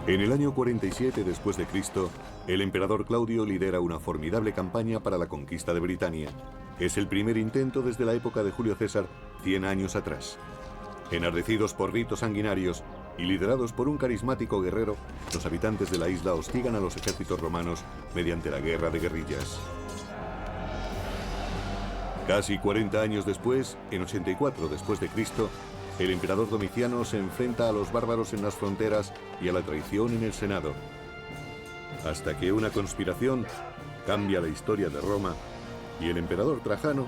En el año 47 después de Cristo, el emperador Claudio lidera una formidable campaña para la conquista de Britania. Es el primer intento desde la época de Julio César, 100 años atrás. Enardecidos por ritos sanguinarios y liderados por un carismático guerrero, los habitantes de la isla hostigan a los ejércitos romanos mediante la guerra de guerrillas. Casi 40 años después, en 84 después de Cristo, el emperador Domiciano se enfrenta a los bárbaros en las fronteras y a la traición en el Senado, hasta que una conspiración cambia la historia de Roma y el emperador Trajano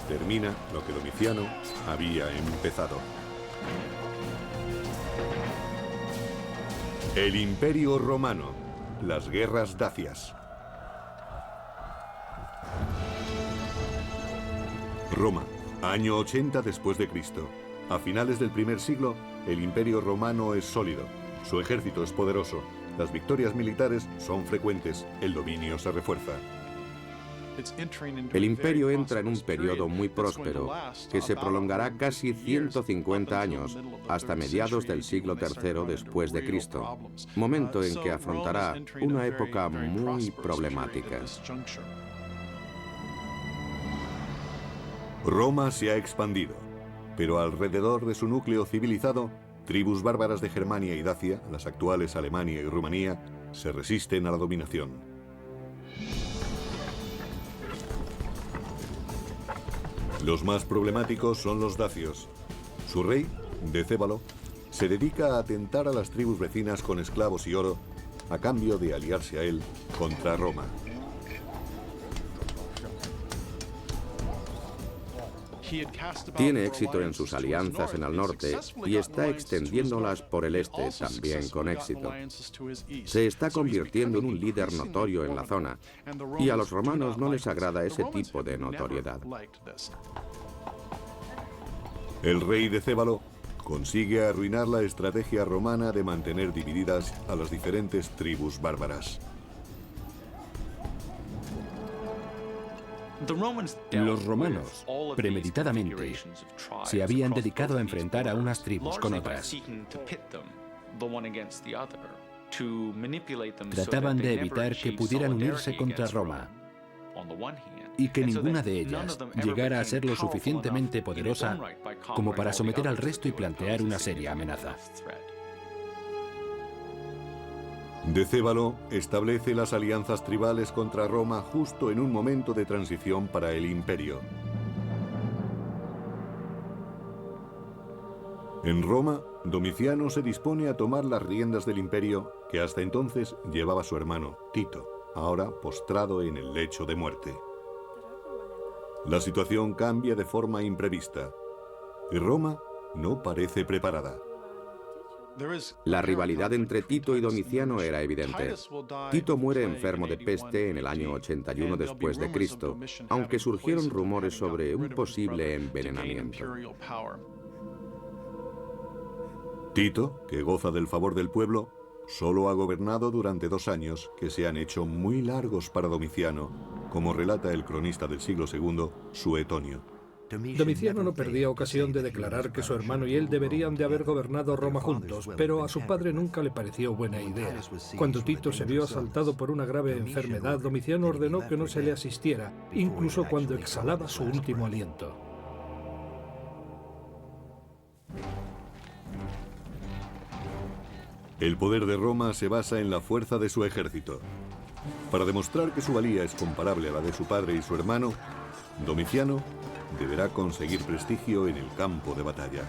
termina lo que Domiciano había empezado. El Imperio Romano, las guerras dacias. Roma, año 80 después de Cristo. A finales del primer siglo, el Imperio Romano es sólido, su ejército es poderoso, las victorias militares son frecuentes, el dominio se refuerza. El imperio entra en un periodo muy próspero, que se prolongará casi 150 años, hasta mediados del siglo III después de Cristo, momento en que afrontará una época muy problemática. Roma se ha expandido, pero alrededor de su núcleo civilizado, tribus bárbaras de Germania y Dacia, las actuales Alemania y Rumanía, se resisten a la dominación. Los más problemáticos son los dacios. Su rey, Decébalo, se dedica a atentar a las tribus vecinas con esclavos y oro, a cambio de aliarse a él contra Roma. Tiene éxito en sus alianzas en el norte y está extendiéndolas por el este también con éxito. Se está convirtiendo en un líder notorio en la zona y a los romanos no les agrada ese tipo de notoriedad. El rey Decébalo consigue arruinar la estrategia romana de mantener divididas a las diferentes tribus bárbaras. Los romanos, premeditadamente, se habían dedicado a enfrentar a unas tribus con otras. Trataban de evitar que pudieran unirse contra Roma y que ninguna de ellas llegara a ser lo suficientemente poderosa como para someter al resto y plantear una seria amenaza. Decébalo establece las alianzas tribales contra Roma justo en un momento de transición para el imperio. En Roma, Domiciano se dispone a tomar las riendas del imperio que hasta entonces llevaba su hermano, Tito, ahora postrado en el lecho de muerte. La situación cambia de forma imprevista y Roma no parece preparada. La rivalidad entre Tito y Domiciano era evidente. Tito muere enfermo de peste en el año 81 después de Cristo, aunque surgieron rumores sobre un posible envenenamiento. Tito, que goza del favor del pueblo, solo ha gobernado durante 2 años que se han hecho muy largos para Domiciano, como relata el cronista del siglo II, Suetonio. Domiciano no perdía ocasión de declarar que su hermano y él deberían de haber gobernado Roma juntos, pero a su padre nunca le pareció buena idea. Cuando Tito se vio asaltado por una grave enfermedad, Domiciano ordenó que no se le asistiera, incluso cuando exhalaba su último aliento. El poder de Roma se basa en la fuerza de su ejército. Para demostrar que su valía es comparable a la de su padre y su hermano, Domiciano deberá conseguir prestigio en el campo de batalla.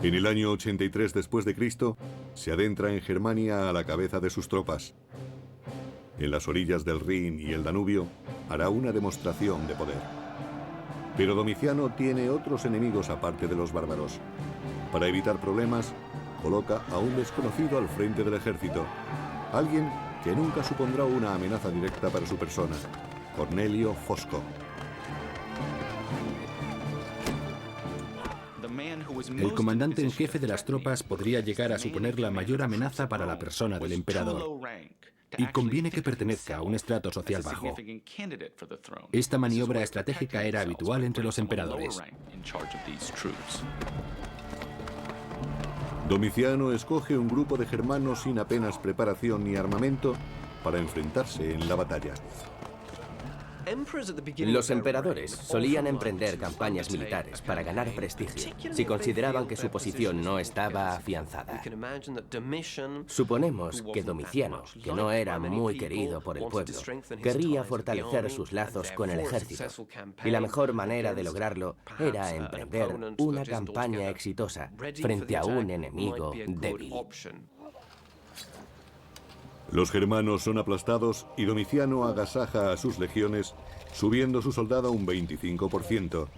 En el año 83 después de Cristo, se adentra en Germania a la cabeza de sus tropas. En las orillas del Rin y el Danubio, hará una demostración de poder. Pero Domiciano tiene otros enemigos aparte de los bárbaros. Para evitar problemas, coloca a un desconocido al frente del ejército, alguien que nunca supondrá una amenaza directa para su persona, Cornelio Fosco. El comandante en jefe de las tropas podría llegar a suponer la mayor amenaza para la persona del emperador. Y conviene que pertenezca a un estrato social bajo. Esta maniobra estratégica era habitual entre los emperadores. Domiciano escoge un grupo de germanos sin apenas preparación ni armamento para enfrentarse en la batalla. Los emperadores solían emprender campañas militares para ganar prestigio si consideraban que su posición no estaba afianzada. Suponemos que Domiciano, que no era muy querido por el pueblo, querría fortalecer sus lazos con el ejército, y la mejor manera de lograrlo era emprender una campaña exitosa frente a un enemigo débil. Los germanos son aplastados y Domiciano agasaja a sus legiones, subiendo su soldado un 25%.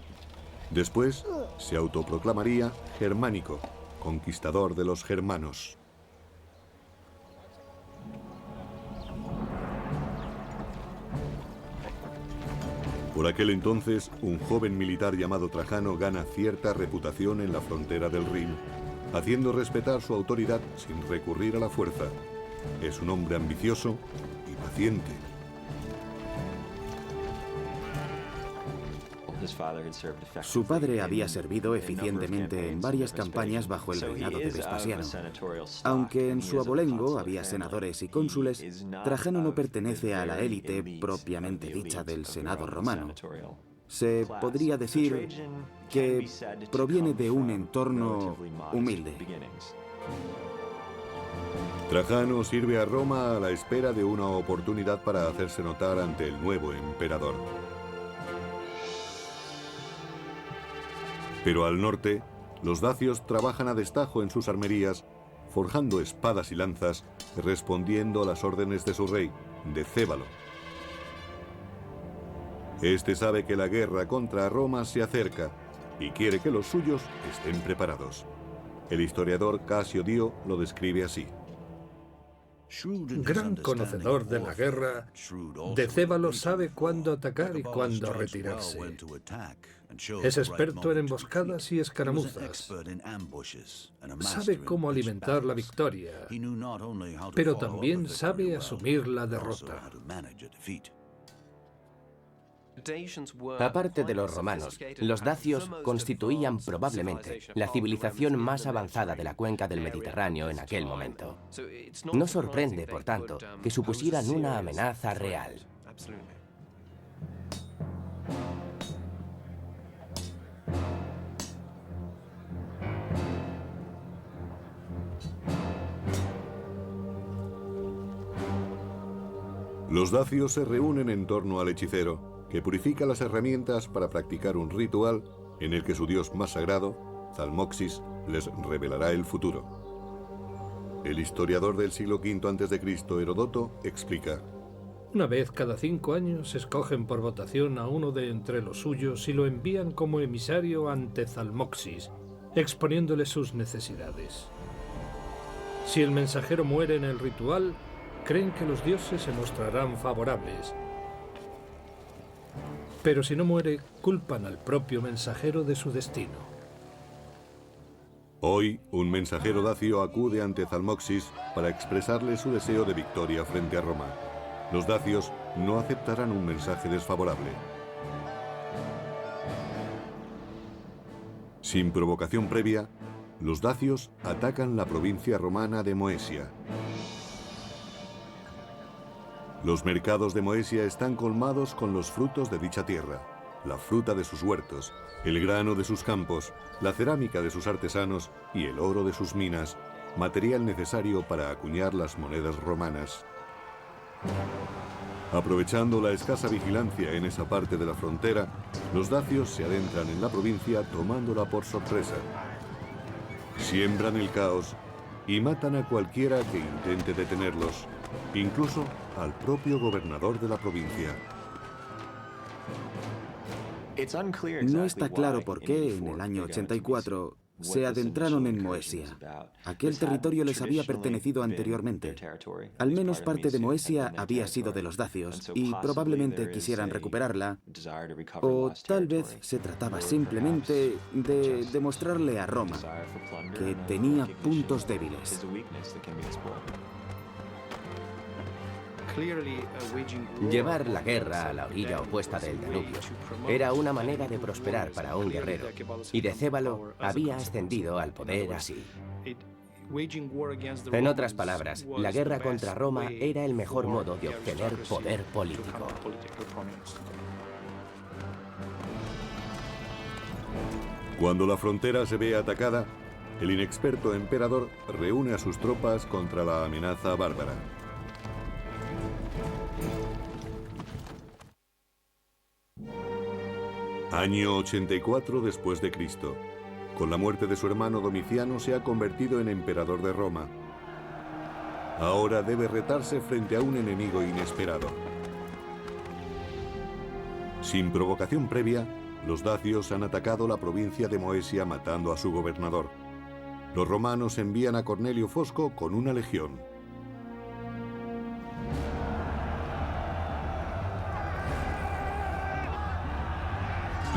Después se autoproclamaría germánico, conquistador de los germanos. Por aquel entonces, un joven militar llamado Trajano gana cierta reputación en la frontera del Rin, haciendo respetar su autoridad sin recurrir a la fuerza. Es un hombre ambicioso y paciente. Su padre había servido eficientemente en varias campañas bajo el reinado de Vespasiano. Aunque en su abolengo había senadores y cónsules, Trajano no pertenece a la élite propiamente dicha del Senado romano. Se podría decir que proviene de un entorno humilde. Trajano sirve a Roma a la espera de una oportunidad para hacerse notar ante el nuevo emperador. Pero al norte, los dacios trabajan a destajo en sus armerías, forjando espadas y lanzas, respondiendo a las órdenes de su rey, Decébalo. Este sabe que la guerra contra Roma se acerca y quiere que los suyos estén preparados. El historiador Casio Dio lo describe así. Gran conocedor de la guerra, Decébalo sabe cuándo atacar y cuándo retirarse. Es experto en emboscadas y escaramuzas. Sabe cómo alimentar la victoria, pero también sabe asumir la derrota. Aparte de los romanos, los dacios constituían probablemente la civilización más avanzada de la cuenca del Mediterráneo en aquel momento. No sorprende, por tanto, que supusieran una amenaza real. Los dacios se reúnen en torno al hechicero, que purifica las herramientas para practicar un ritual en el que su dios más sagrado, Zalmoxis, les revelará el futuro. El historiador del siglo V a.C., Heródoto, explica: Una vez cada 5 años escogen por votación a uno de entre los suyos y lo envían como emisario ante Zalmoxis, exponiéndole sus necesidades. Si el mensajero muere en el ritual, creen que los dioses se mostrarán favorables. Pero si no muere, culpan al propio mensajero de su destino. Hoy, un mensajero dacio acude ante Zalmoxis para expresarle su deseo de victoria frente a Roma. Los dacios no aceptarán un mensaje desfavorable. Sin provocación previa, los dacios atacan la provincia romana de Moesia. Los mercados de Moesia están colmados con los frutos de dicha tierra, la fruta de sus huertos, el grano de sus campos, la cerámica de sus artesanos y el oro de sus minas, material necesario para acuñar las monedas romanas. Aprovechando la escasa vigilancia en esa parte de la frontera, los dacios se adentran en la provincia tomándola por sorpresa. Siembran el caos y matan a cualquiera que intente detenerlos, incluso al propio gobernador de la provincia. No está claro por qué en el año 84 se adentraron en Moesia. Aquel territorio les había pertenecido anteriormente. Al menos parte de Moesia había sido de los dacios y probablemente quisieran recuperarla, o tal vez se trataba simplemente de demostrarle a Roma que tenía puntos débiles. Llevar la guerra a la orilla opuesta del Danubio era una manera de prosperar para un guerrero, y Decébalo había ascendido al poder así. En otras palabras, la guerra contra Roma era el mejor modo de obtener poder político. Cuando la frontera se ve atacada, el inexperto emperador reúne a sus tropas contra la amenaza bárbara. Año 84 después de Cristo. Con la muerte de su hermano Domiciano se ha convertido en emperador de Roma. Ahora debe retarse frente a un enemigo inesperado. Sin provocación previa, los dacios han atacado la provincia de Moesia matando a su gobernador. Los romanos envían a Cornelio Fosco con una legión.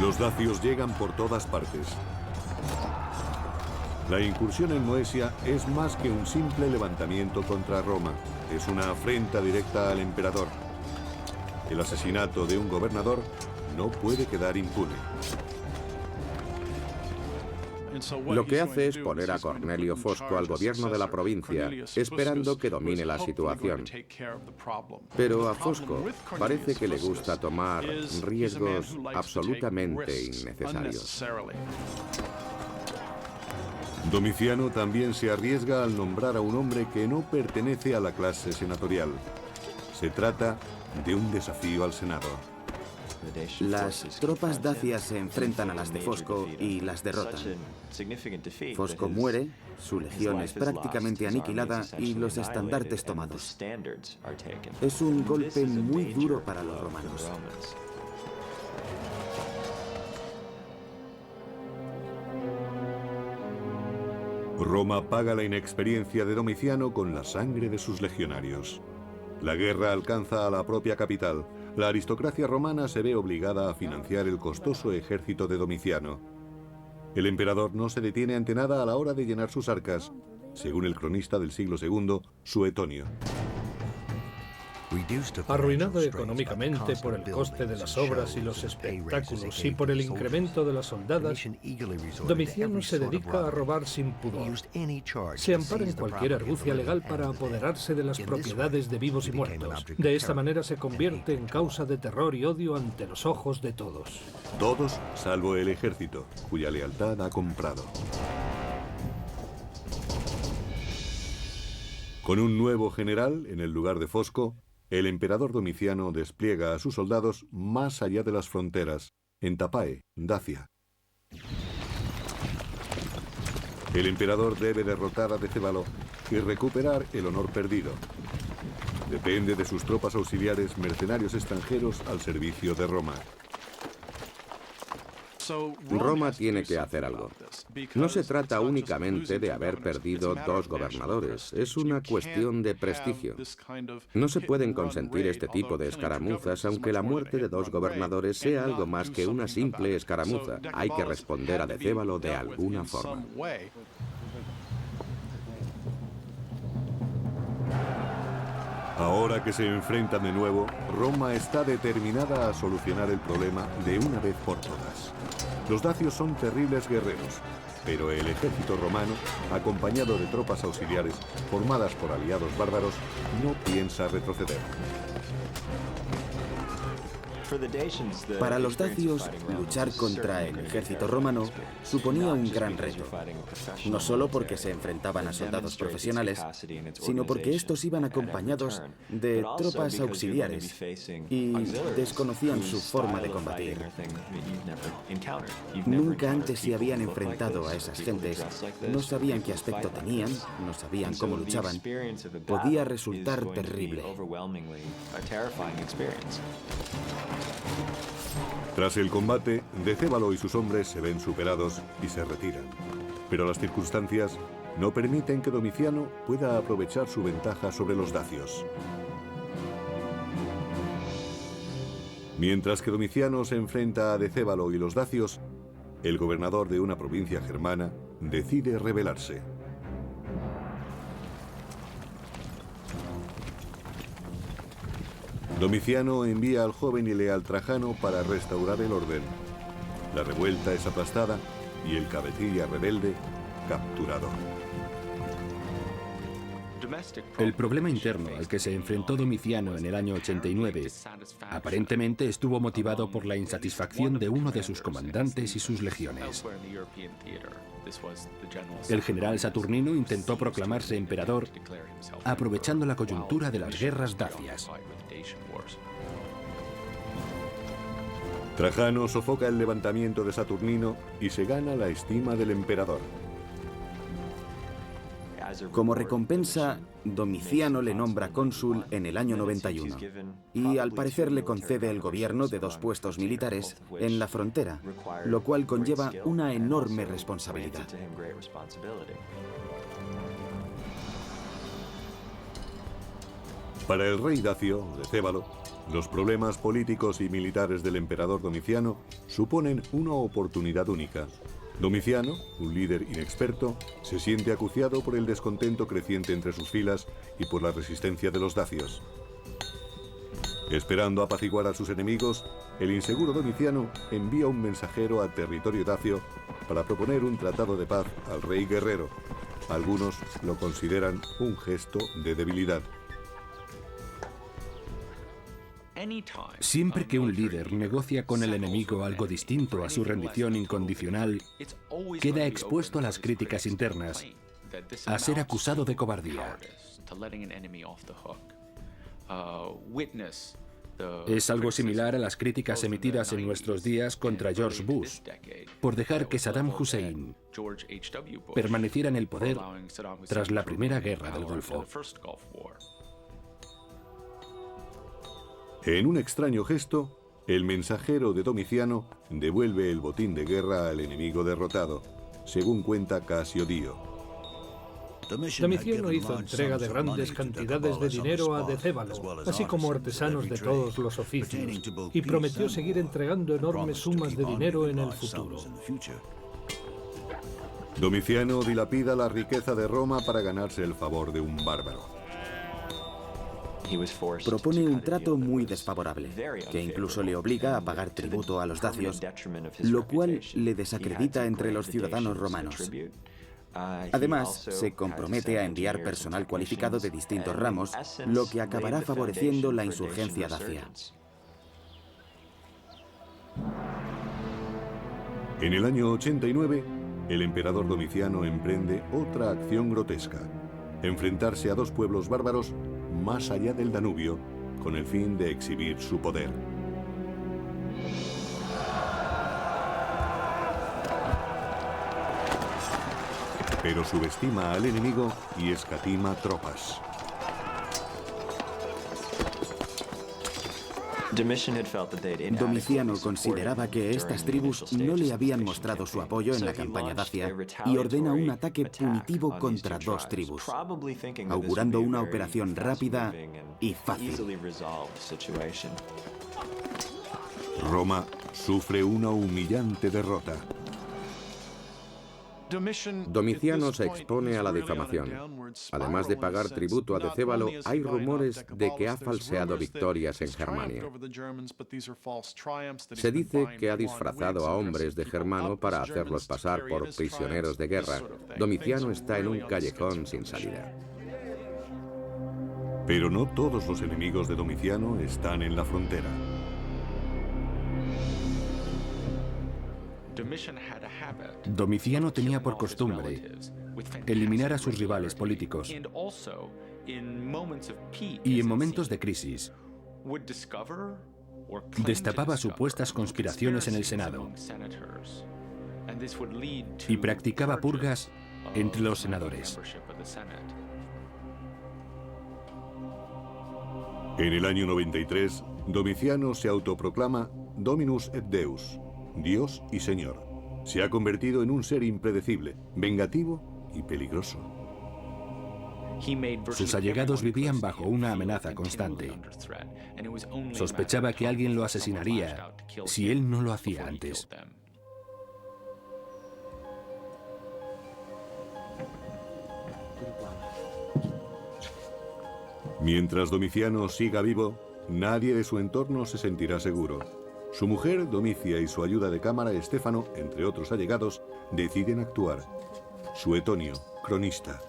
Los dacios llegan por todas partes. La incursión en Moesia es más que un simple levantamiento contra Roma. Es una afrenta directa al emperador. El asesinato de un gobernador no puede quedar impune. Lo que hace es poner a Cornelio Fosco al gobierno de la provincia, esperando que domine la situación. Pero a Fosco parece que le gusta tomar riesgos absolutamente innecesarios. Domiciano también se arriesga al nombrar a un hombre que no pertenece a la clase senatorial. Se trata de un desafío al Senado. Las tropas dacias se enfrentan a las de Fosco y las derrotan. Fosco muere, su legión es prácticamente aniquilada y los estandartes tomados. Es un golpe muy duro para los romanos. Roma paga la inexperiencia de Domiciano con la sangre de sus legionarios. La guerra alcanza a la propia capital. La aristocracia romana se ve obligada a financiar el costoso ejército de Domiciano. El emperador no se detiene ante nada a la hora de llenar sus arcas, según el cronista del siglo II, Suetonio. Arruinado económicamente por el coste de las obras y los espectáculos y por el incremento de las soldadas, Domiciano se dedica a robar sin pudor. Se ampara en cualquier argucia legal para apoderarse de las propiedades de vivos y muertos. De esta manera se convierte en causa de terror y odio ante los ojos de todos. Todos, salvo el ejército, cuya lealtad ha comprado. Con un nuevo general en el lugar de Fosco, el emperador Domiciano despliega a sus soldados más allá de las fronteras, en Tapae, Dacia. El emperador debe derrotar a Decébalo y recuperar el honor perdido. Depende de sus tropas auxiliares, mercenarios extranjeros al servicio de Roma. Roma tiene que hacer algo. No se trata únicamente de haber perdido 2 gobernadores, es una cuestión de prestigio. No se pueden consentir este tipo de escaramuzas, aunque la muerte de 2 gobernadores sea algo más que una simple escaramuza. Hay que responder a Decébalo de alguna forma. Ahora que se enfrentan de nuevo, Roma está determinada a solucionar el problema de una vez por todas. Los dacios son terribles guerreros, pero el ejército romano, acompañado de tropas auxiliares formadas por aliados bárbaros, no piensa retroceder. Para los dacios, luchar contra el ejército romano suponía un gran reto, no solo porque se enfrentaban a soldados profesionales, sino porque estos iban acompañados de tropas auxiliares y desconocían su forma de combatir. Nunca antes se habían enfrentado a esas gentes, no sabían qué aspecto tenían, no sabían cómo luchaban. Podía resultar terrible. Tras el combate, Decébalo y sus hombres se ven superados y se retiran. Pero las circunstancias no permiten que Domiciano pueda aprovechar su ventaja sobre los dacios. Mientras que Domiciano se enfrenta a Decébalo y los dacios, el gobernador de una provincia germana decide rebelarse. Domiciano envía al joven y leal Trajano para restaurar el orden. La revuelta es aplastada y el cabecilla rebelde capturado. El problema interno al que se enfrentó Domiciano en el año 89 aparentemente estuvo motivado por la insatisfacción de uno de sus comandantes y sus legiones. El general Saturnino intentó proclamarse emperador aprovechando la coyuntura de las guerras dacias. Trajano sofoca el levantamiento de Saturnino y se gana la estima del emperador. Como recompensa, Domiciano le nombra cónsul en el año 91 y al parecer le concede el gobierno de 2 puestos militares en la frontera, lo cual conlleva una enorme responsabilidad. Para el rey dacio, Decébalo, los problemas políticos y militares del emperador Domiciano suponen una oportunidad única. Domiciano, un líder inexperto, se siente acuciado por el descontento creciente entre sus filas y por la resistencia de los dacios. Esperando apaciguar a sus enemigos, el inseguro Domiciano envía un mensajero a territorio dacio para proponer un tratado de paz al rey guerrero. Algunos lo consideran un gesto de debilidad. Siempre que un líder negocia con el enemigo algo distinto a su rendición incondicional, queda expuesto a las críticas internas, a ser acusado de cobardía. Es algo similar a las críticas emitidas en nuestros días contra George Bush por dejar que Saddam Hussein permaneciera en el poder tras la Primera Guerra del Golfo. En un extraño gesto, el mensajero de Domiciano devuelve el botín de guerra al enemigo derrotado, según cuenta Casio Dio. Domiciano hizo entrega de grandes cantidades de dinero a Decébalo, así como artesanos de todos los oficios, y prometió seguir entregando enormes sumas de dinero en el futuro. Domiciano dilapida la riqueza de Roma para ganarse el favor de un bárbaro. Propone un trato muy desfavorable, que incluso le obliga a pagar tributo a los dacios, lo cual le desacredita entre los ciudadanos romanos. Además, se compromete a enviar personal cualificado de distintos ramos, lo que acabará favoreciendo la insurgencia dacia. En el año 89, el emperador Domiciano emprende otra acción grotesca: enfrentarse a 2 pueblos bárbaros más allá del Danubio, con el fin de exhibir su poder. Pero subestima al enemigo y escatima tropas. Domiciano consideraba que estas tribus no le habían mostrado su apoyo en la campaña dacia y ordena un ataque punitivo contra 2 tribus, augurando una operación rápida y fácil. Roma sufre una humillante derrota. Domiciano se expone a la difamación. Además de pagar tributo a Decébalo, hay rumores de que ha falseado victorias en Germania. Se dice que ha disfrazado a hombres de Germano para hacerlos pasar por prisioneros de guerra. Domiciano está en un callejón sin salida. Pero no todos los enemigos de Domiciano están en la frontera. Domiciano tenía por costumbre eliminar a sus rivales políticos y en momentos de crisis destapaba supuestas conspiraciones en el Senado y practicaba purgas entre los senadores. En el año 93, Domiciano se autoproclama Dominus et Deus, Dios y Señor. Se ha convertido en un ser impredecible, vengativo y peligroso. Sus allegados vivían bajo una amenaza constante. Sospechaba que alguien lo asesinaría si él no lo hacía antes. Mientras Domiciano siga vivo, nadie de su entorno se sentirá seguro. Su mujer, Domicia, y su ayuda de cámara, Estéfano, entre otros allegados, deciden actuar. Suetonio, cronista.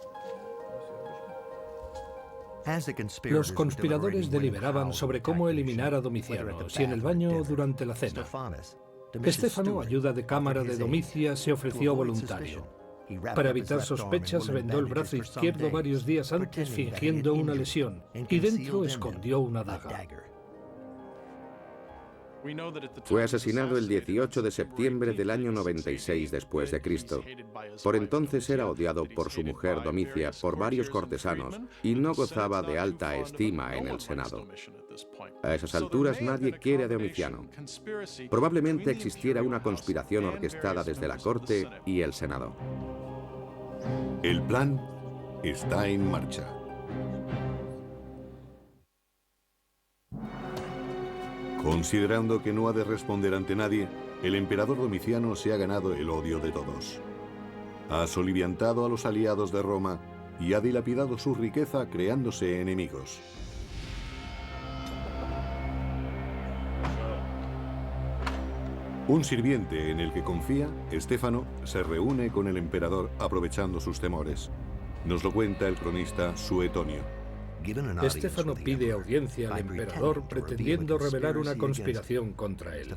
Los conspiradores deliberaban sobre cómo eliminar a Domiciano, si en el baño o durante la cena. Estéfano, ayuda de cámara de Domicia, se ofreció voluntario. Para evitar sospechas, vendó el brazo izquierdo varios días antes fingiendo una lesión y dentro escondió una daga. Fue asesinado el 18 de septiembre del año 96 después de Cristo. Por entonces era odiado por su mujer Domicia, por varios cortesanos, y no gozaba de alta estima en el Senado. A esas alturas nadie quiere a Domiciano. Probablemente existiera una conspiración orquestada desde la corte y el Senado. El plan está en marcha. Considerando que no ha de responder ante nadie, el emperador Domiciano se ha ganado el odio de todos. Ha soliviantado a los aliados de Roma y ha dilapidado su riqueza creándose enemigos. Un sirviente en el que confía, Estéfano, se reúne con el emperador aprovechando sus temores. Nos lo cuenta el cronista Suetonio. Estéfano pide audiencia al emperador pretendiendo revelar una conspiración contra él.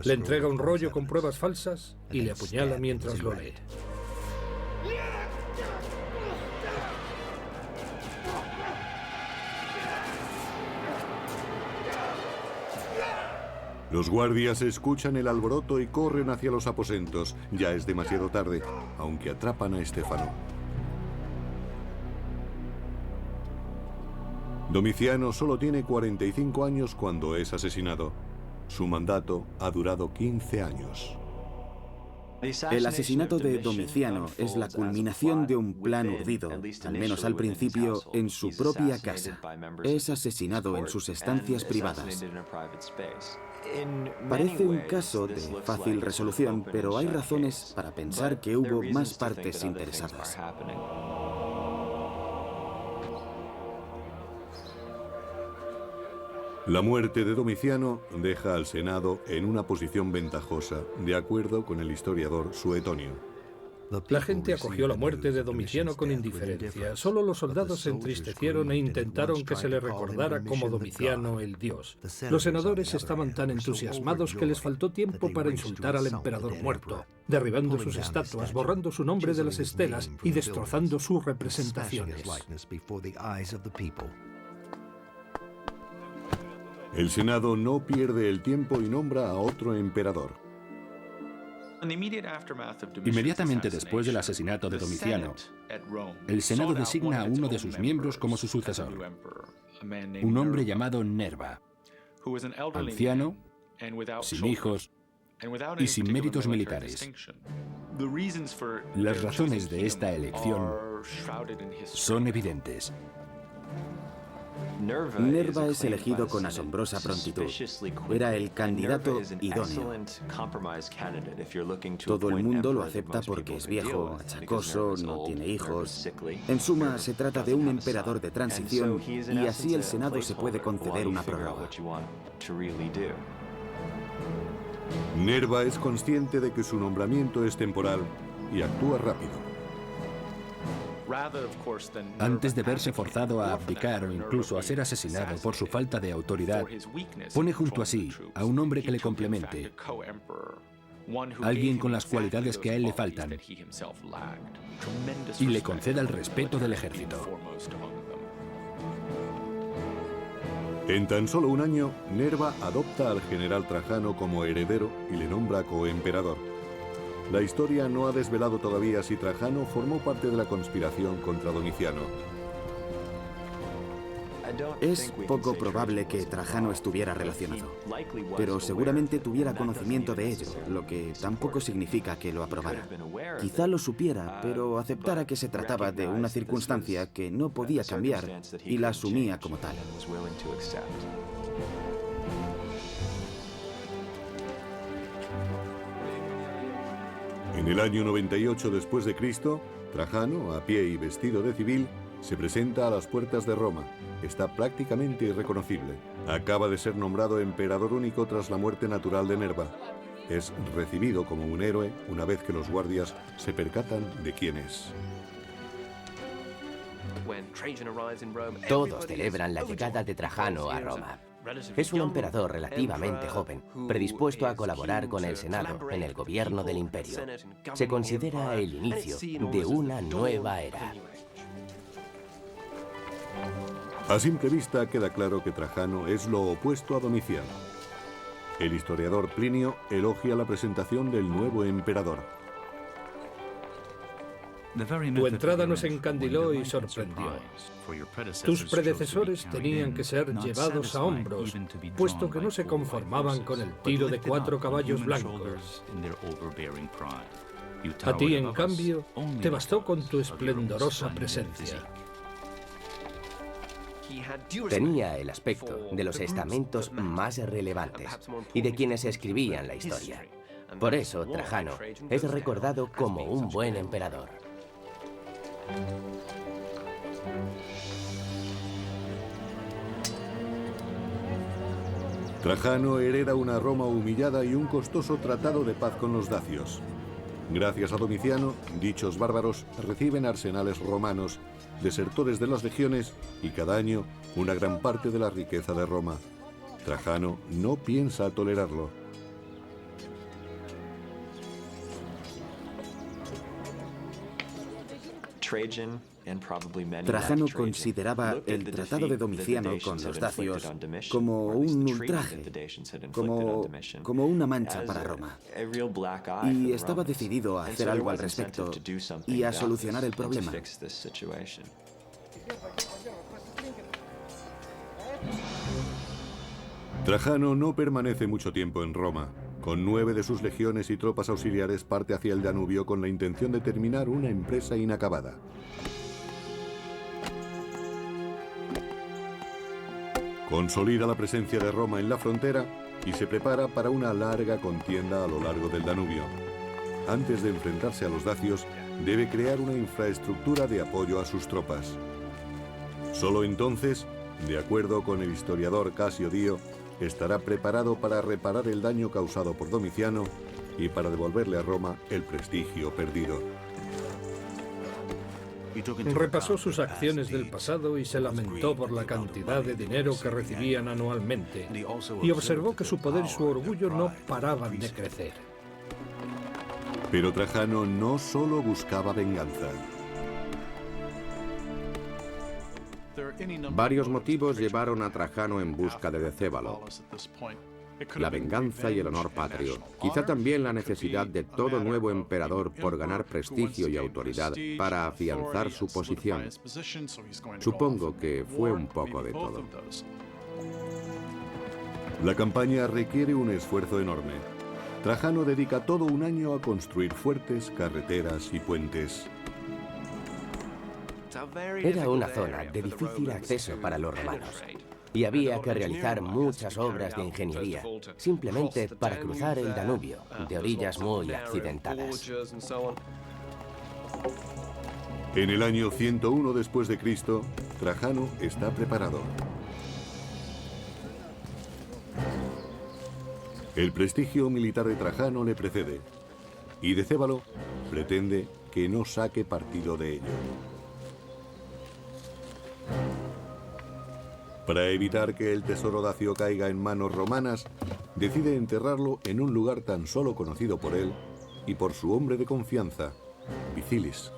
Le entrega un rollo con pruebas falsas y le apuñala mientras lo lee. Los guardias escuchan el alboroto y corren hacia los aposentos. Ya es demasiado tarde, aunque atrapan a Estéfano. Domiciano solo tiene 45 años cuando es asesinado. Su mandato ha durado 15 años. El asesinato de Domiciano es la culminación de un plan urdido, al menos al principio, en su propia casa. Es asesinado en sus estancias privadas. Parece un caso de fácil resolución, pero hay razones para pensar que hubo más partes interesadas. La muerte de Domiciano deja al Senado en una posición ventajosa, de acuerdo con el historiador Suetonio. La gente acogió la muerte de Domiciano con indiferencia. Solo los soldados se entristecieron e intentaron que se le recordara como Domiciano el dios. Los senadores estaban tan entusiasmados que les faltó tiempo para insultar al emperador muerto, derribando sus estatuas, borrando su nombre de las estelas y destrozando sus representaciones. El Senado no pierde el tiempo y nombra a otro emperador. Inmediatamente después del asesinato de Domiciano, el Senado designa a uno de sus miembros como su sucesor, un hombre llamado Nerva, anciano, sin hijos y sin méritos militares. Las razones de esta elección son evidentes. Nerva es elegido con asombrosa prontitud. Era el candidato idóneo. Todo el mundo lo acepta porque es viejo, achacoso, no tiene hijos. En suma, se trata de un emperador de transición y así el Senado se puede conceder una prórroga. Nerva es consciente de que su nombramiento es temporal y actúa rápido. Antes de verse forzado a abdicar o incluso a ser asesinado por su falta de autoridad, pone junto a sí a un hombre que le complemente, alguien con las cualidades que a él le faltan, y le conceda el respeto del ejército. En tan solo un año, Nerva adopta al general Trajano como heredero y le nombra coemperador. La historia no ha desvelado todavía si Trajano formó parte de la conspiración contra Domiciano. Es poco probable que Trajano estuviera relacionado, pero seguramente tuviera conocimiento de ello, lo que tampoco significa que lo aprobara. Quizá lo supiera, pero aceptara que se trataba de una circunstancia que no podía cambiar y la asumía como tal. En el año 98 después de Cristo, Trajano, a pie y vestido de civil, se presenta a las puertas de Roma. Está prácticamente irreconocible. Acaba de ser nombrado emperador único tras la muerte natural de Nerva. Es recibido como un héroe una vez que los guardias se percatan de quién es. Todos celebran la llegada de Trajano a Roma. Es un emperador relativamente joven, predispuesto a colaborar con el Senado en el gobierno del imperio. Se considera el inicio de una nueva era. A simple vista queda claro que Trajano es lo opuesto a Domiciano. El historiador Plinio elogia la presentación del nuevo emperador. Tu entrada nos encandiló y sorprendió. Tus predecesores tenían que ser llevados a hombros, puesto que no se conformaban con el tiro de 4 caballos blancos. A ti, en cambio, te bastó con tu esplendorosa presencia. Tenía el aspecto de los estamentos más relevantes y de quienes escribían la historia. Por eso, Trajano es recordado como un buen emperador. Trajano hereda una Roma humillada y un costoso tratado de paz con los dacios. Gracias a Domiciano, dichos bárbaros reciben arsenales romanos, desertores de las legiones y cada año una gran parte de la riqueza de Roma. Trajano no piensa tolerarlo. Trajano consideraba el tratado de Domiciano con los dacios como un ultraje, como una mancha para Roma. Y estaba decidido a hacer algo al respecto y a solucionar el problema. Trajano no permanece mucho tiempo en Roma. Con 9 de sus legiones y tropas auxiliares parte hacia el Danubio con la intención de terminar una empresa inacabada. Consolida la presencia de Roma en la frontera y se prepara para una larga contienda a lo largo del Danubio. Antes de enfrentarse a los dacios, debe crear una infraestructura de apoyo a sus tropas. Solo entonces, de acuerdo con el historiador Casio Dio, estará preparado para reparar el daño causado por Domiciano y para devolverle a Roma el prestigio perdido. Repasó sus acciones del pasado y se lamentó por la cantidad de dinero que recibían anualmente, y observó que su poder y su orgullo no paraban de crecer. Pero Trajano no solo buscaba venganza. Varios motivos llevaron a Trajano en busca de Decébalo: la venganza y el honor patrio, quizá también la necesidad de todo nuevo emperador por ganar prestigio y autoridad para afianzar su posición. Supongo que fue un poco de todo. La campaña requiere un esfuerzo enorme. Trajano dedica todo un año a construir fuertes, carreteras y puentes. Era una zona de difícil acceso para los romanos, y había que realizar muchas obras de ingeniería, simplemente para cruzar el Danubio, de orillas muy accidentadas. En el año 101 después de Cristo, Trajano está preparado. El prestigio militar de Trajano le precede, y Decébalo pretende que no saque partido de ello. Para evitar que el tesoro dacio caiga en manos romanas, decide enterrarlo en un lugar tan solo conocido por él y por su hombre de confianza, Vicilis.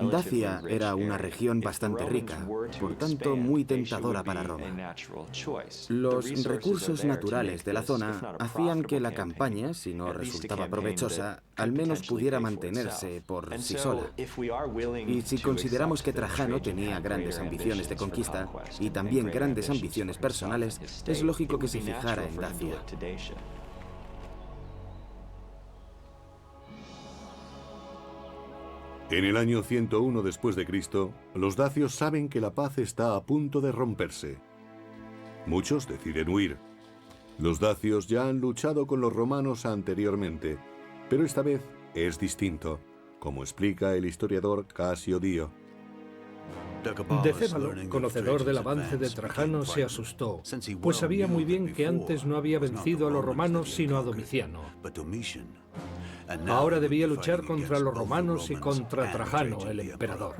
Dacia era una región bastante rica, por tanto muy tentadora para Roma. Los recursos naturales de la zona hacían que la campaña, si no resultaba provechosa, al menos pudiera mantenerse por sí sola. Y si consideramos que Trajano tenía grandes ambiciones de conquista y también grandes ambiciones personales, es lógico que se fijara en Dacia. En el año 101 después de Cristo, los dacios saben que la paz está a punto de romperse. Muchos deciden huir. Los dacios ya han luchado con los romanos anteriormente, pero esta vez es distinto, como explica el historiador Casio Dio. Decébalo, conocedor del avance de Trajano, se asustó, pues sabía muy bien que antes no había vencido a los romanos sino a Domiciano. Ahora debía luchar contra los romanos y contra Trajano, el emperador.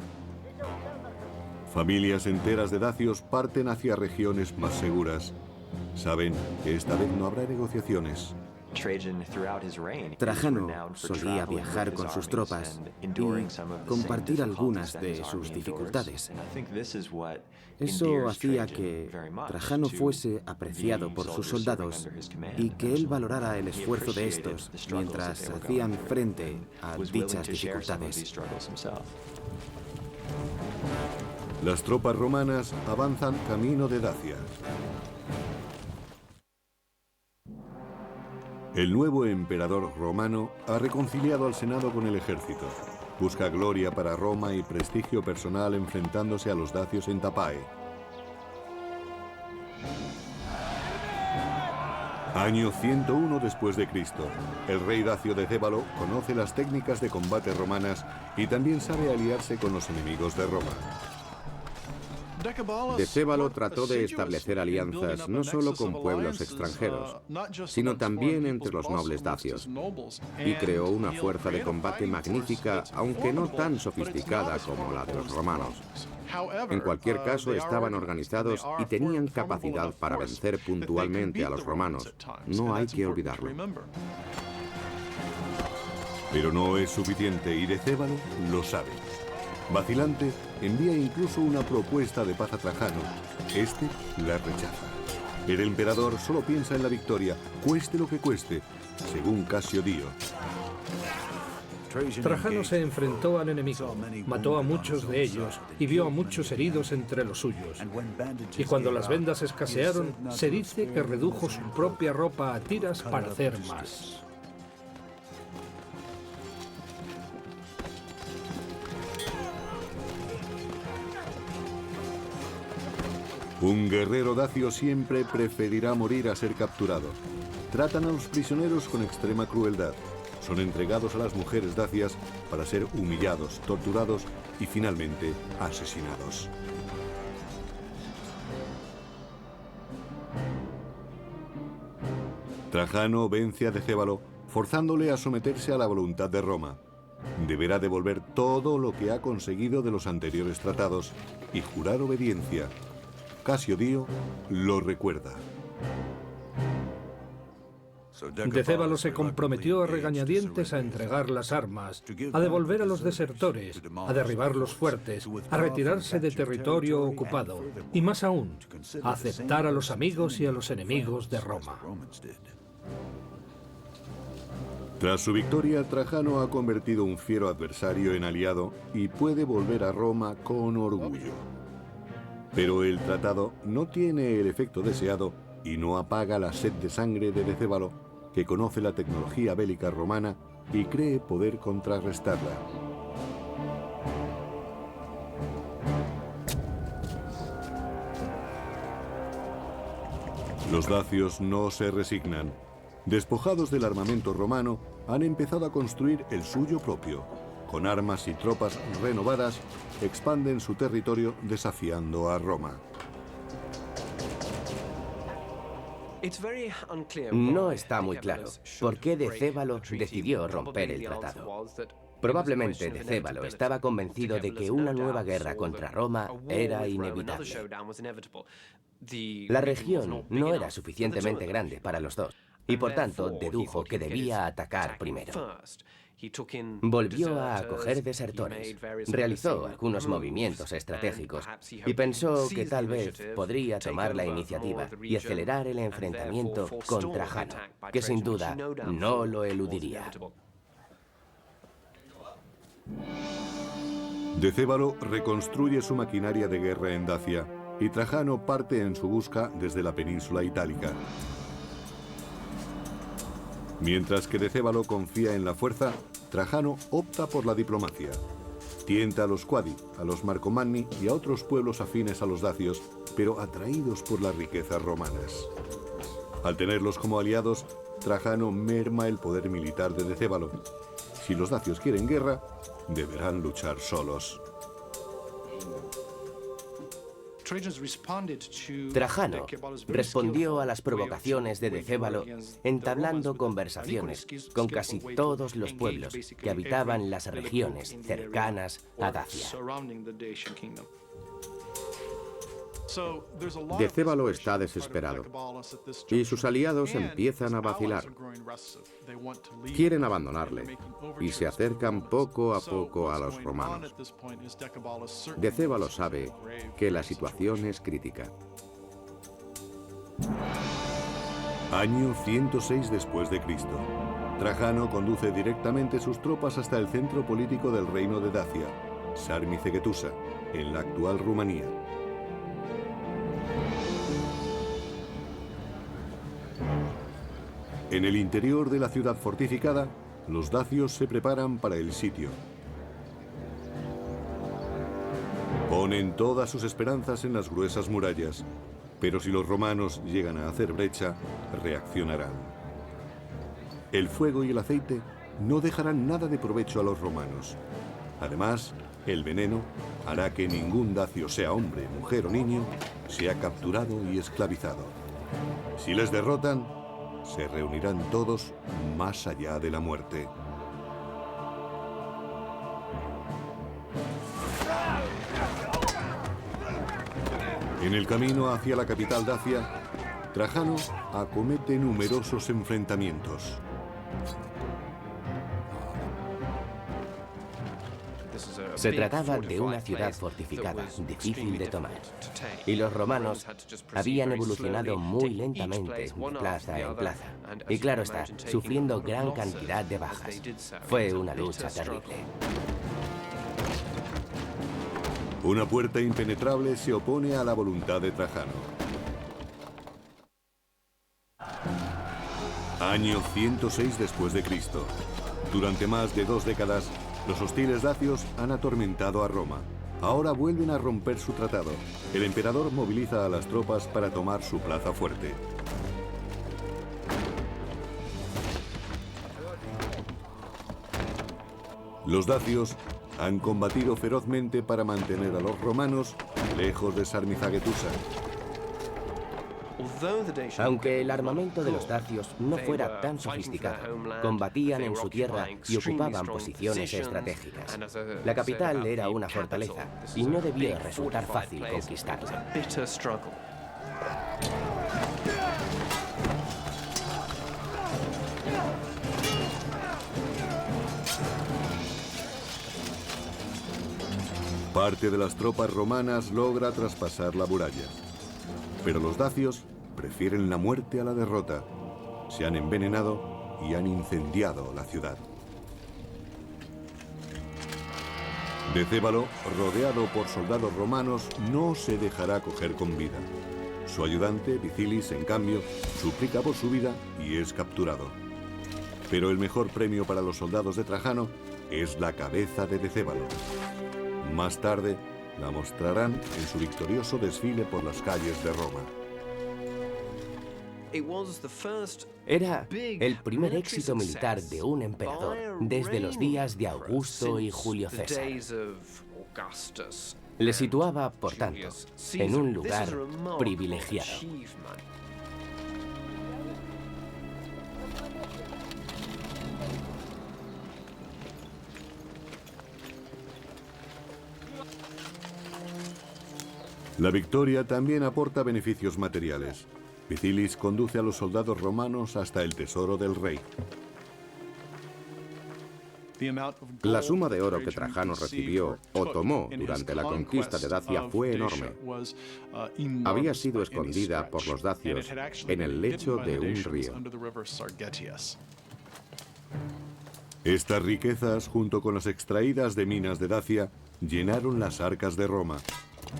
Familias enteras de dacios parten hacia regiones más seguras. Saben que esta vez no habrá negociaciones. Trajano solía viajar con sus tropas y compartir algunas de sus dificultades. Eso hacía que Trajano fuese apreciado por sus soldados y que él valorara el esfuerzo de estos mientras hacían frente a dichas dificultades. Las tropas romanas avanzan camino de Dacia. El nuevo emperador romano ha reconciliado al Senado con el ejército. Busca gloria para Roma y prestigio personal enfrentándose a los dacios en Tapae. Año 101 después de Cristo. El rey dacio Decébalo conoce las técnicas de combate romanas y también sabe aliarse con los enemigos de Roma. Decébalo trató de establecer alianzas no solo con pueblos extranjeros, sino también entre los nobles dacios, y creó una fuerza de combate magnífica, aunque no tan sofisticada como la de los romanos. En cualquier caso, estaban organizados y tenían capacidad para vencer puntualmente a los romanos. No hay que olvidarlo. Pero no es suficiente y Decébalo lo sabe. Vacilante, envía incluso una propuesta de paz a Trajano. Este la rechaza. El emperador solo piensa en la victoria, cueste lo que cueste, según Casio Dio. Trajano se enfrentó al enemigo, mató a muchos de ellos y vio a muchos heridos entre los suyos. Y cuando las vendas escasearon, se dice que redujo su propia ropa a tiras para hacer más. Un guerrero dacio siempre preferirá morir a ser capturado. Tratan a los prisioneros con extrema crueldad. Son entregados a las mujeres dacias para ser humillados, torturados y finalmente asesinados. Trajano vence a Decébalo, forzándole a someterse a la voluntad de Roma. Deberá devolver todo lo que ha conseguido de los anteriores tratados y jurar obediencia. Casio Dio lo recuerda. Decébalo se comprometió a regañadientes a entregar las armas, a devolver a los desertores, a derribar los fuertes, a retirarse de territorio ocupado y, más aún, a aceptar a los amigos y a los enemigos de Roma. Tras su victoria, Trajano ha convertido un fiero adversario en aliado y puede volver a Roma con orgullo. Pero el tratado no tiene el efecto deseado y no apaga la sed de sangre de Decébalo, que conoce la tecnología bélica romana y cree poder contrarrestarla. Los dacios no se resignan. Despojados del armamento romano, han empezado a construir el suyo propio. Con armas y tropas renovadas, expanden su territorio desafiando a Roma. No está muy claro por qué Decébalo decidió romper el tratado. Probablemente Decébalo estaba convencido de que una nueva guerra contra Roma era inevitable. La región no era suficientemente grande para los dos, y por tanto dedujo que debía atacar primero. Volvió a acoger desertores, realizó algunos movimientos estratégicos y pensó que tal vez podría tomar la iniciativa y acelerar el enfrentamiento con Trajano, que sin duda no lo eludiría. Decébalo reconstruye su maquinaria de guerra en Dacia y Trajano parte en su busca desde la península itálica. Mientras que Decébalo confía en la fuerza, Trajano opta por la diplomacia. Tienta a los Quadi, a los Marcomanni y a otros pueblos afines a los dacios, pero atraídos por las riquezas romanas. Al tenerlos como aliados, Trajano merma el poder militar de Decébalo. Si los dacios quieren guerra, deberán luchar solos. Trajano respondió a las provocaciones de Decébalo entablando conversaciones con casi todos los pueblos que habitaban las regiones cercanas a Dacia. Decébalo está desesperado y sus aliados empiezan a vacilar. Quieren abandonarle y se acercan poco a poco a los romanos. Decébalo sabe que la situación es crítica. Año 106 después de Cristo. Trajano conduce directamente sus tropas hasta el centro político del reino de Dacia, Sarmizegetusa, en la actual Rumanía. En el interior de la ciudad fortificada, los dacios se preparan para el sitio. Ponen todas sus esperanzas en las gruesas murallas, pero si los romanos llegan a hacer brecha, reaccionarán. El fuego y el aceite no dejarán nada de provecho a los romanos. Además, el veneno hará que ningún dacio, sea hombre, mujer o niño, sea capturado y esclavizado. Si les derrotan, se reunirán todos más allá de la muerte. En el camino hacia la capital dacia, Trajano acomete numerosos enfrentamientos. Se trataba de una ciudad fortificada, difícil de tomar, y los romanos habían evolucionado muy lentamente de plaza en plaza, y claro está, sufriendo gran cantidad de bajas. Fue una lucha terrible. Una puerta impenetrable se opone a la voluntad de Trajano. Año 106 después de Cristo. Durante más de 2 décadas, los hostiles dacios han atormentado a Roma. Ahora vuelven a romper su tratado. El emperador moviliza a las tropas para tomar su plaza fuerte. Los dacios han combatido ferozmente para mantener a los romanos lejos de Sarmizagetusa. Aunque el armamento de los dacios no fuera tan sofisticado, combatían en su tierra y ocupaban posiciones estratégicas. La capital era una fortaleza y no debía resultar fácil conquistarla. Parte de las tropas romanas logra traspasar la muralla. Pero los dacios prefieren la muerte a la derrota. Se han envenenado y han incendiado la ciudad. Decébalo, rodeado por soldados romanos, no se dejará coger con vida. Su ayudante, Vicilis, en cambio, suplica por su vida y es capturado. Pero el mejor premio para los soldados de Trajano es la cabeza de Decébalo. Más tarde, la mostrarán en su victorioso desfile por las calles de Roma. Era el primer éxito militar de un emperador desde los días de Augusto y Julio César. Le situaba, por tanto, en un lugar privilegiado. La victoria también aporta beneficios materiales. Vicilis conduce a los soldados romanos hasta el tesoro del rey. La suma de oro que Trajano recibió o tomó durante la conquista de Dacia fue enorme. Había sido escondida por los dacios en el lecho de un río. Estas riquezas, junto con las extraídas de minas de Dacia, llenaron las arcas de Roma.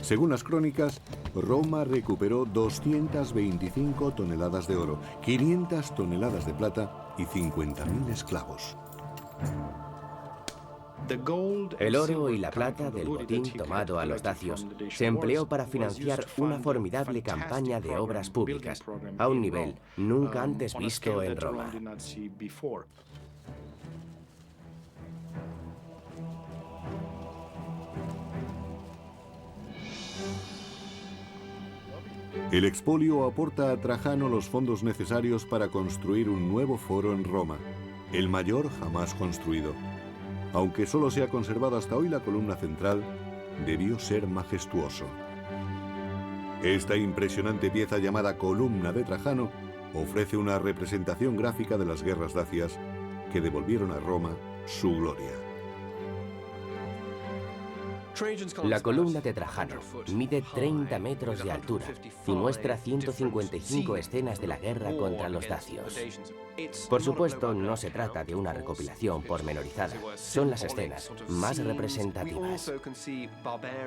Según las crónicas, Roma recuperó 225 toneladas de oro, 500 toneladas de plata y 50.000 esclavos. El oro y la plata del botín tomado a los dacios se empleó para financiar una formidable campaña de obras públicas, a un nivel nunca antes visto en Roma. El expolio aporta a Trajano los fondos necesarios para construir un nuevo foro en Roma, el mayor jamás construido. Aunque solo se ha conservado hasta hoy la columna central, debió ser majestuoso. Esta impresionante pieza llamada Columna de Trajano ofrece una representación gráfica de las guerras dacias que devolvieron a Roma su gloria. La columna de Trajano mide 30 metros de altura y muestra 155 escenas de la guerra contra los dacios. Por supuesto, no se trata de una recopilación pormenorizada, son las escenas más representativas.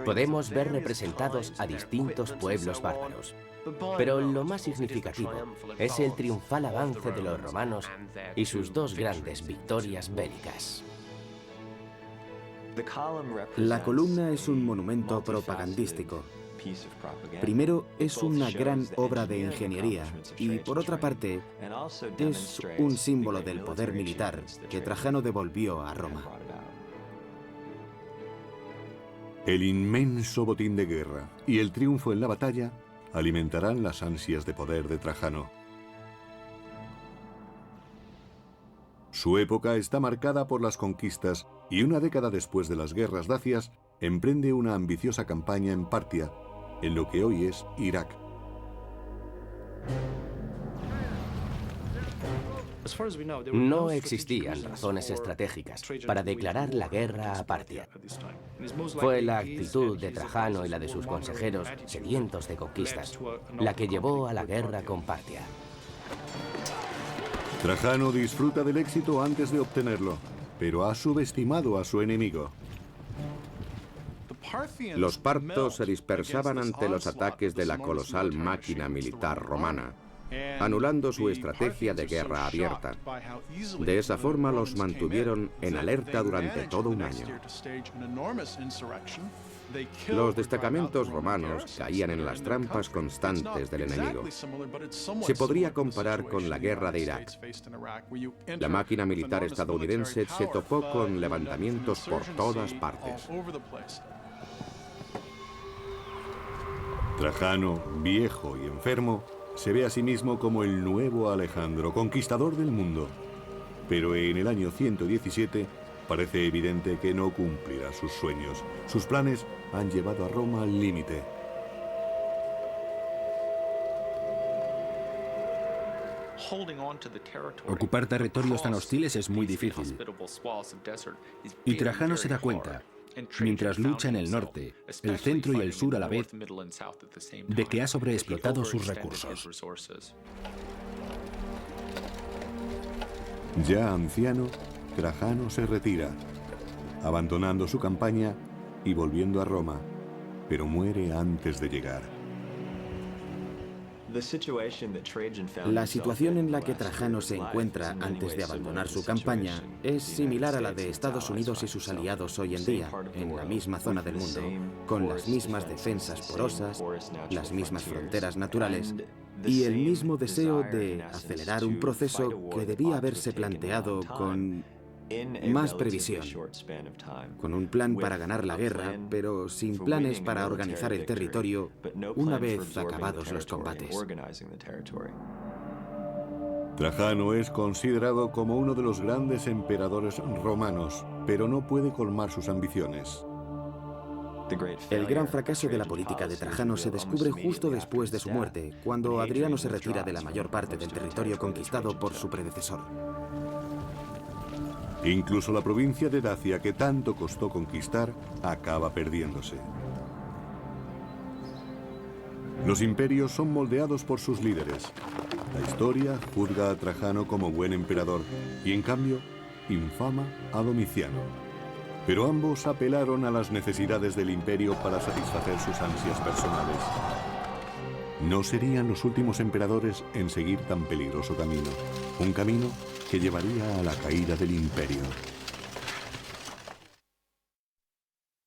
Podemos ver representados a distintos pueblos bárbaros, pero lo más significativo es el triunfal avance de los romanos y sus dos grandes victorias bélicas. La columna es un monumento propagandístico. Primero, es una gran obra de ingeniería y, por otra parte, es un símbolo del poder militar que Trajano devolvió a Roma. El inmenso botín de guerra y el triunfo en la batalla alimentarán las ansias de poder de Trajano. Su época está marcada por las conquistas y una década después de las guerras dacias emprende una ambiciosa campaña en Partia, en lo que hoy es Irak. No existían razones estratégicas para declarar la guerra a Partia. Fue la actitud de Trajano y la de sus consejeros, sedientos de conquistas, la que llevó a la guerra con Partia. Trajano disfruta del éxito antes de obtenerlo, pero ha subestimado a su enemigo. Los partos se dispersaban ante los ataques de la colosal máquina militar romana, anulando su estrategia de guerra abierta. De esa forma los mantuvieron en alerta durante todo un año. Los destacamentos romanos caían en las trampas constantes del enemigo. Se podría comparar con la guerra de Irak. La máquina militar estadounidense se topó con levantamientos por todas partes. Trajano, viejo y enfermo, se ve a sí mismo como el nuevo Alejandro, conquistador del mundo. Pero en el año 117 parece evidente que no cumplirá sus sueños. Sus planes han llevado a Roma al límite. Ocupar territorios tan hostiles es muy difícil. Y Trajano se da cuenta, mientras lucha en el norte, el centro y el sur a la vez, de que ha sobreexplotado sus recursos. Ya anciano, Trajano se retira, abandonando su campaña y volviendo a Roma, pero muere antes de llegar. La situación en la que Trajano se encuentra antes de abandonar su campaña es similar a la de Estados Unidos y sus aliados hoy en día, en la misma zona del mundo, con las mismas defensas porosas, las mismas fronteras naturales y el mismo deseo de acelerar un proceso que debía haberse planteado con más previsión, con un plan para ganar la guerra, pero sin planes para organizar el territorio una vez acabados los combates. Trajano es considerado como uno de los grandes emperadores romanos, pero no puede colmar sus ambiciones. El gran fracaso de la política de Trajano se descubre justo después de su muerte, cuando Adriano se retira de la mayor parte del territorio conquistado por su predecesor. Incluso la provincia de Dacia, que tanto costó conquistar, acaba perdiéndose. Los imperios son moldeados por sus líderes. La historia juzga a Trajano como buen emperador y, en cambio, infama a Domiciano. Pero ambos apelaron a las necesidades del imperio para satisfacer sus ansias personales. No serían los últimos emperadores en seguir tan peligroso camino, un camino que llevaría a la caída del imperio.